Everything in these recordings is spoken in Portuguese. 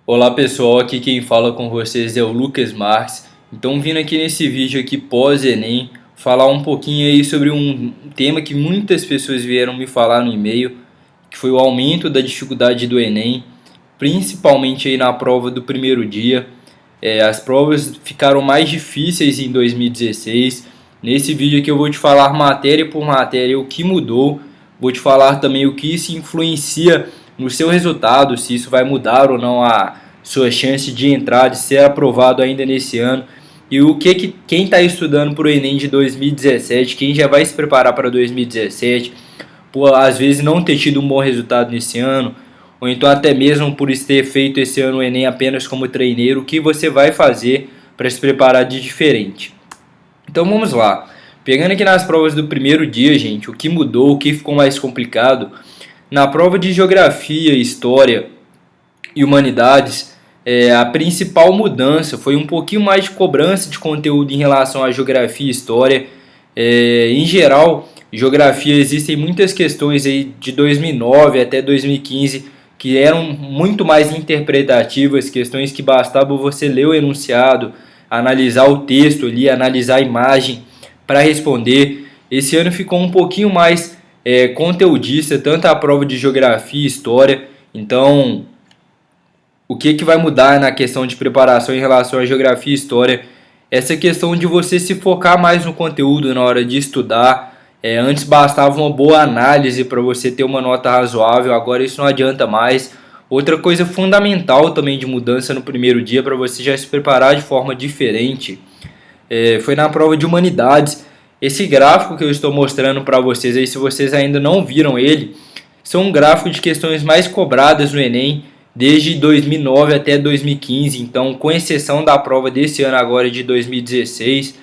Olá pessoal, aqui quem fala com vocês é o Lucas Marques. Então vindo aqui nesse vídeo aqui pós-ENEM, falar um pouquinho aí sobre um tema que muitas pessoas vieram me falar no e-mail, que foi o aumento da dificuldade do ENEM, principalmente aí na prova do primeiro dia. As provas ficaram mais difíceis em 2016. Nesse vídeo aqui eu vou te falar matéria por matéria o que mudou, vou te falar também o que isso influencia no seu resultado, se isso vai mudar ou não a sua chance de entrar, de ser aprovado ainda nesse ano. E o que quem está estudando para o Enem de 2017, quem já vai se preparar para 2017, por às vezes não ter tido um bom resultado nesse ano, ou então até mesmo por ter feito esse ano o Enem apenas como treineiro, o que você vai fazer para se preparar de diferente. Então vamos lá. Pegando aqui nas provas do primeiro dia, gente, o que mudou, o que ficou mais complicado. Na prova de Geografia, História e Humanidades, a principal mudança foi um pouquinho mais de cobrança de conteúdo em relação à Geografia e História. Em geral, Geografia, existem muitas questões aí de 2009 até 2015 que eram muito mais interpretativas, questões que bastava você ler o enunciado, analisar o texto ali, analisar a imagem para responder. Esse ano ficou um pouquinho mais conteudista, tanto a prova de Geografia e História. Então, o que vai mudar na questão de preparação em relação à Geografia e História? Essa questão de você se focar mais no conteúdo na hora de estudar. Antes bastava uma boa análise para você ter uma nota razoável, agora isso não adianta mais. Outra coisa fundamental também de mudança no primeiro dia para você já se preparar de forma diferente foi na prova de Humanidades. Esse gráfico que eu estou mostrando para vocês aí, se vocês ainda não viram ele, são um gráfico de questões mais cobradas no Enem desde 2009 até 2015. Então, com exceção da prova desse ano agora de 2016,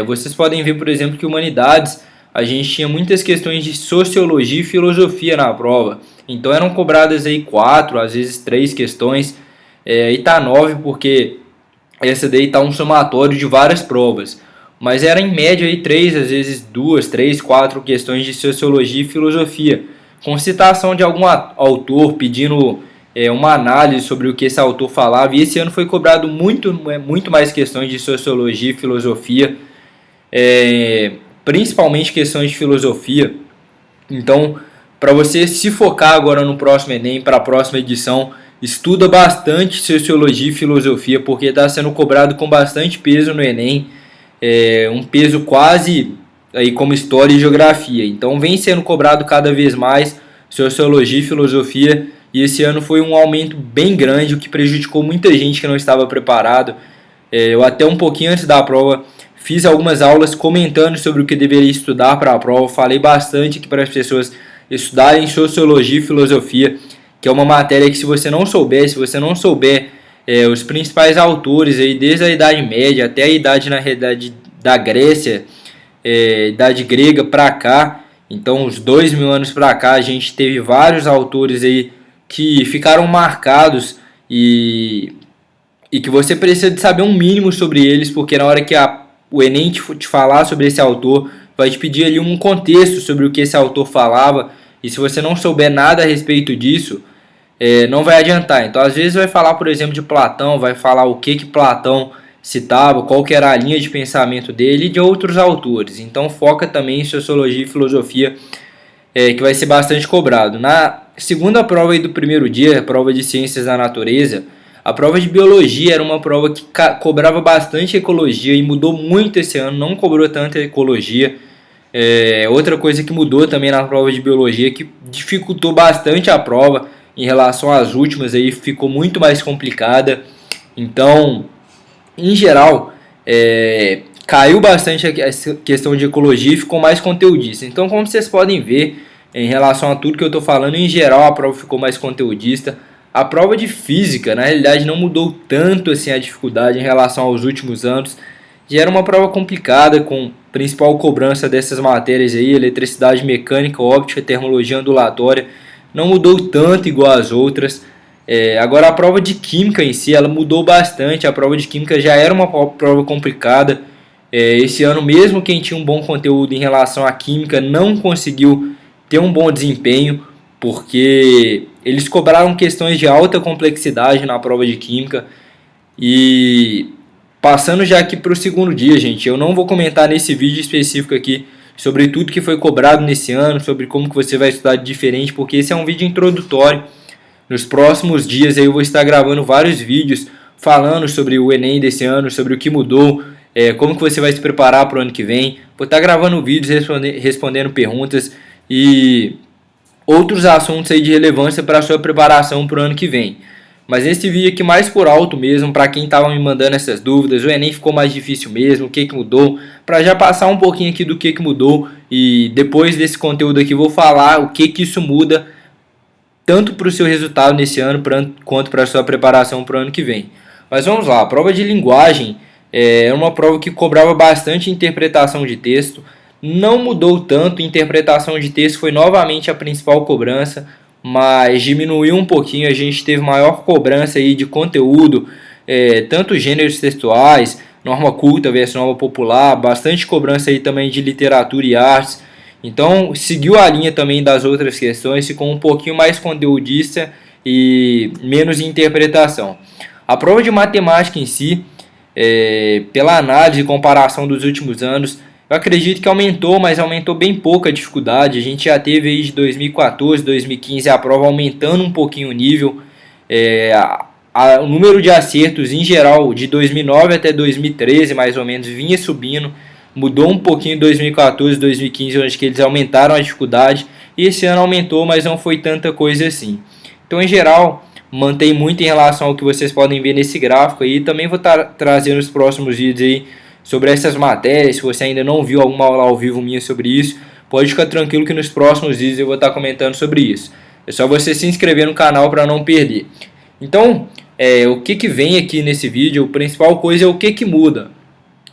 vocês podem ver, por exemplo, que Humanidades a gente tinha muitas questões de sociologia e filosofia na prova. Então eram cobradas aí 4, às vezes 3 questões, e tá 9 porque essa daí tá um somatório de várias provas. Mas era em média aí 3, às vezes 2, 3, 4 questões de sociologia e filosofia, com citação de algum autor pedindo uma análise sobre o que esse autor falava. E esse ano foi cobrado muito mais questões de sociologia e filosofia, principalmente questões de filosofia. Então, para você se focar agora no próximo Enem, para a próxima edição, estuda bastante sociologia e filosofia, porque está sendo cobrado com bastante peso no Enem, um peso quase aí como história e geografia. Então vem sendo cobrado cada vez mais sociologia e filosofia, e esse ano foi um aumento bem grande, o que prejudicou muita gente que não estava preparado. Eu até um pouquinho antes da prova fiz algumas aulas comentando sobre o que deveria estudar para a prova, falei bastante aqui para as pessoas estudarem sociologia e filosofia, que é uma matéria que se você não souber os principais autores aí, desde a Idade Média até a idade, na realidade, da Grécia, Idade Grega para cá, então uns 2000 anos para cá, a gente teve vários autores aí que ficaram marcados e que você precisa de saber um mínimo sobre eles, porque na hora que o Enem te falar sobre esse autor, vai te pedir ali um contexto sobre o que esse autor falava, e se você não souber nada a respeito disso, não vai adiantar. Então, às vezes vai falar, por exemplo, de Platão, vai falar o que Platão citava, qual que era a linha de pensamento dele e de outros autores. Então, foca também em sociologia e filosofia, que vai ser bastante cobrado. Na segunda prova aí do primeiro dia, a prova de ciências da natureza, a prova de biologia era uma prova que cobrava bastante ecologia e mudou muito esse ano, não cobrou tanta ecologia. Outra coisa que mudou também na prova de biologia, que dificultou bastante a prova em relação às últimas, aí ficou muito mais complicada. Então, em geral, caiu bastante a questão de ecologia e ficou mais conteudista. Então, como vocês podem ver, em relação a tudo que eu estou falando, em geral a prova ficou mais conteudista. A prova de física, na realidade, não mudou tanto assim a dificuldade em relação aos últimos anos. Já era uma prova complicada, com principal cobrança dessas matérias aí, eletricidade mecânica, óptica, termologia ondulatória. Não mudou tanto igual as outras. Agora a prova de química em si, ela mudou bastante. A prova de química já era uma prova complicada. Esse ano, mesmo quem tinha um bom conteúdo em relação à química, não conseguiu ter um bom desempenho. porque eles cobraram questões de alta complexidade na prova de Química. E passando já aqui para o segundo dia, gente, eu não vou comentar nesse vídeo específico aqui sobre tudo que foi cobrado nesse ano, sobre como que você vai estudar de diferente, porque esse é um vídeo introdutório. Nos próximos dias aí eu vou estar gravando vários vídeos falando sobre o Enem desse ano, sobre o que mudou, como que você vai se preparar para o ano que vem. Vou estar gravando vídeos respondendo perguntas e outros assuntos aí de relevância para a sua preparação para o ano que vem. Mas nesse vídeo aqui mais por alto mesmo, para quem estava me mandando essas dúvidas, o Enem ficou mais difícil mesmo, o que mudou, para já passar um pouquinho aqui do que mudou, e depois desse conteúdo aqui vou falar o que isso muda, tanto para o seu resultado nesse ano, quanto para a sua preparação para o ano que vem. Mas vamos lá, a prova de linguagem é uma prova que cobrava bastante interpretação de texto, não mudou tanto, interpretação de texto foi novamente a principal cobrança, mas diminuiu um pouquinho, a gente teve maior cobrança aí de conteúdo, tanto gêneros textuais, norma culta versus norma popular, bastante cobrança aí também de literatura e artes. Então seguiu a linha também das outras questões, ficou um pouquinho mais conteudista e menos interpretação. A prova de matemática em si, pela análise e comparação dos últimos anos, eu acredito que aumentou, mas aumentou bem pouco a dificuldade. A gente já teve aí de 2014, 2015 a prova aumentando um pouquinho o nível. O número de acertos em geral de 2009 até 2013 mais ou menos vinha subindo. Mudou um pouquinho em 2014, 2015, onde que eles aumentaram a dificuldade. E esse ano aumentou, mas não foi tanta coisa assim. Então, em geral, mantém muito em relação ao que vocês podem ver nesse gráfico aí. Também vou estar trazendo nos próximos vídeos aí sobre essas matérias. Se você ainda não viu alguma aula ao vivo minha sobre isso, pode ficar tranquilo que nos próximos vídeos eu vou estar comentando sobre isso. É só você se inscrever no canal para não perder. Então, o que vem aqui nesse vídeo, a principal coisa é o que muda.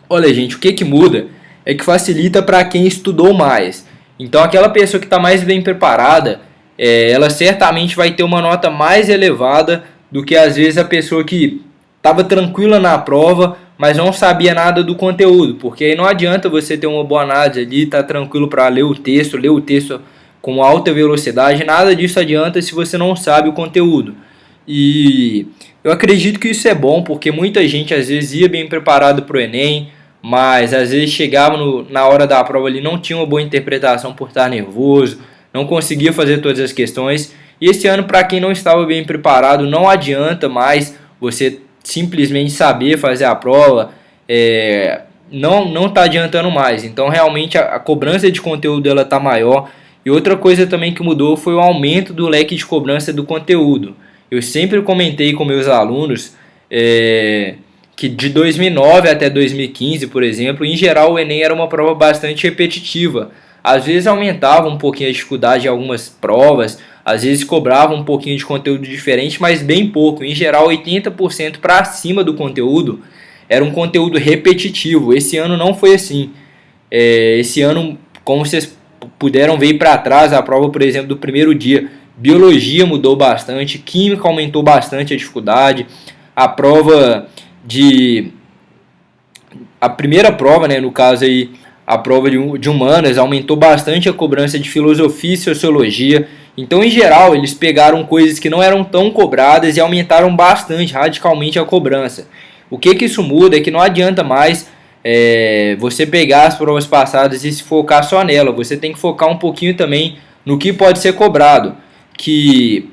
Olha, gente, o que muda é que facilita para quem estudou mais. Então, aquela pessoa que está mais bem preparada, ela certamente vai ter uma nota mais elevada do que às vezes a pessoa que estava tranquila na prova, mas não sabia nada do conteúdo, porque aí não adianta você ter uma boa análise ali, tá tranquilo para ler o texto com alta velocidade, nada disso adianta se você não sabe o conteúdo. E eu acredito que isso é bom, porque muita gente às vezes ia bem preparado para o Enem, mas às vezes chegava na hora da prova ali, não tinha uma boa interpretação por estar nervoso, não conseguia fazer todas as questões. E esse ano, para quem não estava bem preparado, não adianta mais você simplesmente saber fazer a prova, não está adiantando mais. Então realmente a cobrança de conteúdo ela está maior. E outra coisa também que mudou foi o aumento do leque de cobrança do conteúdo. Eu sempre comentei com meus alunos que de 2009 até 2015, por exemplo, em geral o Enem era uma prova bastante repetitiva. Às vezes aumentava um pouquinho a dificuldade em algumas provas, às vezes cobrava um pouquinho de conteúdo diferente, mas bem pouco. Em geral, 80% para cima do conteúdo era um conteúdo repetitivo. Esse ano não foi assim. Esse ano, como vocês puderam ver para trás, a prova, por exemplo, do primeiro dia, biologia mudou bastante, química aumentou bastante a dificuldade. A primeira prova, né, no caso aí, a prova de humanas aumentou bastante a cobrança de filosofia e sociologia. Então, em geral, eles pegaram coisas que não eram tão cobradas e aumentaram bastante, radicalmente a cobrança. O que isso muda é que não adianta mais você pegar as provas passadas e se focar só nela. Você tem que focar um pouquinho também no que pode ser cobrado.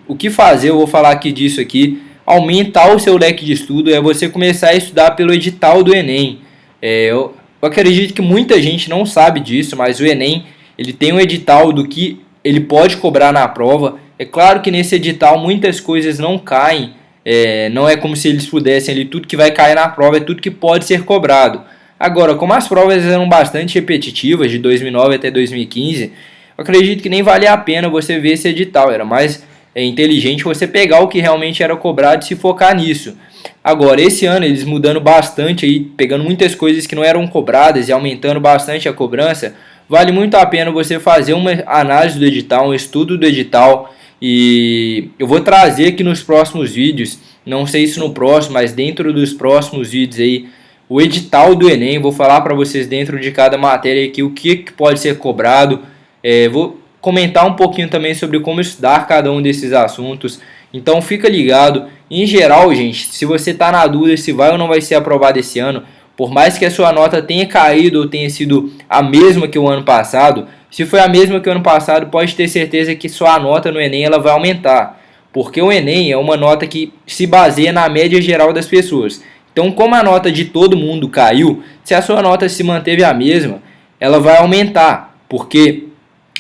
O que fazer, eu vou falar aqui disso aqui, aumentar o seu leque de estudo é você começar a estudar pelo edital do Enem. Eu acredito que muita gente não sabe disso, mas o Enem ele tem um edital do que ele pode cobrar na prova. É claro que nesse edital muitas coisas não caem, não é como se eles pudessem ali, tudo que vai cair na prova é tudo que pode ser cobrado. Agora, como as provas eram bastante repetitivas, de 2009 até 2015, eu acredito que nem valia a pena você ver esse edital, era mais inteligente você pegar o que realmente era cobrado e se focar nisso. Agora, esse ano eles mudando bastante, aí, pegando muitas coisas que não eram cobradas e aumentando bastante a cobrança, vale muito a pena você fazer uma análise do edital, um estudo do edital, e eu vou trazer aqui nos próximos vídeos, não sei se no próximo, mas dentro dos próximos vídeos aí, o edital do Enem, vou falar para vocês dentro de cada matéria aqui o que pode ser cobrado, vou comentar um pouquinho também sobre como estudar cada um desses assuntos. Então fica ligado. Em geral, gente, se você está na dúvida se vai ou não vai ser aprovado esse ano, por mais que a sua nota tenha caído ou tenha sido a mesma que o ano passado, se foi a mesma que o ano passado, pode ter certeza que sua nota no Enem ela vai aumentar. Porque o Enem é uma nota que se baseia na média geral das pessoas. Então, como a nota de todo mundo caiu, se a sua nota se manteve a mesma, ela vai aumentar. Porque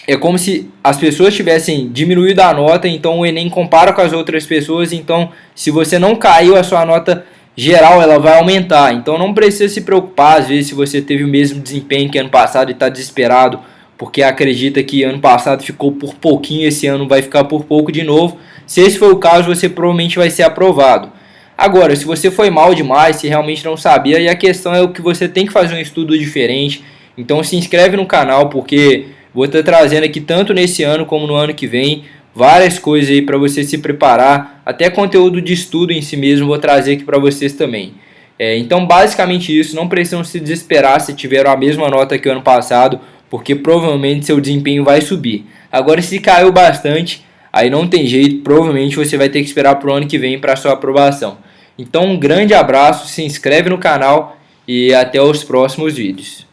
é como se as pessoas tivessem diminuído a nota, então o Enem compara com as outras pessoas, então se você não caiu, a sua nota geral ela vai aumentar. Então não precisa se preocupar, às vezes, se você teve o mesmo desempenho que ano passado e está desesperado, porque acredita que ano passado ficou por pouquinho, esse ano vai ficar por pouco de novo. Se esse for o caso, você provavelmente vai ser aprovado. Agora, se você foi mal demais, se realmente não sabia, e a questão é o que você tem que fazer um estudo diferente. Então se inscreve no canal, porque vou estar trazendo aqui tanto nesse ano como no ano que vem várias coisas aí para você se preparar, até conteúdo de estudo em si mesmo vou trazer aqui para vocês também. Então basicamente isso, não precisam se desesperar se tiveram a mesma nota que o ano passado, porque provavelmente seu desempenho vai subir. Agora se caiu bastante, aí não tem jeito, provavelmente você vai ter que esperar para o ano que vem para sua aprovação. Então um grande abraço, se inscreve no canal e até os próximos vídeos.